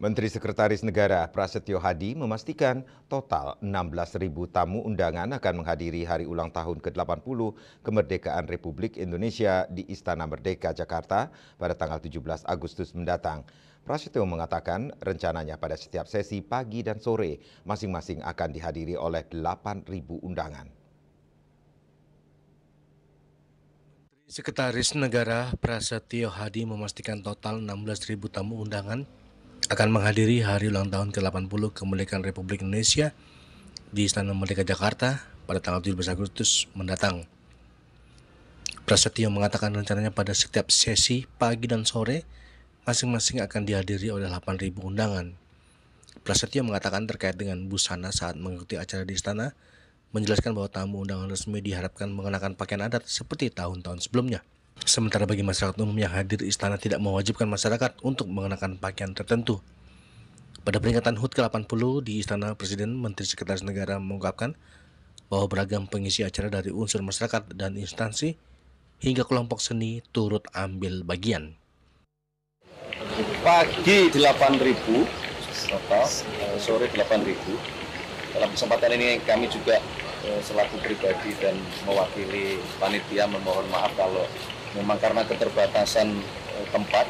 Menteri Sekretaris Negara Prasetyo Hadi memastikan total 16.000 tamu undangan akan menghadiri hari ulang tahun ke-80 kemerdekaan Republik Indonesia di Istana Merdeka, Jakarta pada tanggal 17 Agustus mendatang. Prasetyo mengatakan rencananya pada setiap sesi pagi dan sore masing-masing akan dihadiri oleh 8.000 undangan. Sekretaris Negara Prasetyo Hadi memastikan total 16.000 tamu undangan akan menghadiri hari ulang tahun ke-80 kemerdekaan Republik Indonesia di Istana Merdeka Jakarta pada tanggal 17 Agustus mendatang. Prasetyo mengatakan rencananya pada setiap sesi pagi dan sore masing-masing akan dihadiri oleh 8.000 undangan. Prasetyo mengatakan terkait dengan busana saat mengikuti acara di istana, menjelaskan bahwa tamu undangan resmi diharapkan mengenakan pakaian adat seperti tahun-tahun sebelumnya. Sementara bagi masyarakat umum yang hadir, istana tidak mewajibkan masyarakat untuk mengenakan pakaian tertentu. Pada peringatan HUT ke-80 di Istana Presiden, Menteri Sekretaris Negara mengungkapkan bahwa beragam pengisi acara dari unsur masyarakat dan instansi hingga kelompok seni turut ambil bagian. Pagi 8.000, total, sore 8.000. Dalam kesempatan ini kami juga selaku pribadi dan mewakili panitia memohon maaf kalau memang karena keterbatasan tempat,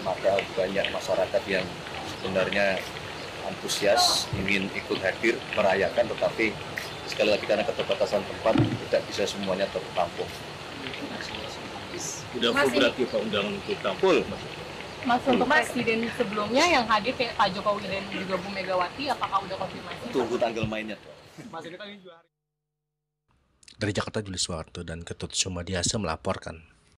maka banyak masyarakat yang sebenarnya antusias ingin ikut hadir merayakan, tetapi sekali lagi karena keterbatasan tempat tidak bisa semuanya tertampung. Udah full berarti Pak undangan kita? Full. Mas, untuk presiden sebelumnya yang hadir kayak Pak Jokowi dan juga Bu Megawati, apakah udah konfirmasi? Tunggu tanggal mainnya. Mas, ini juga hari Dari Jakarta, Julius Warto dan Ketut Sumadiasa melaporkan.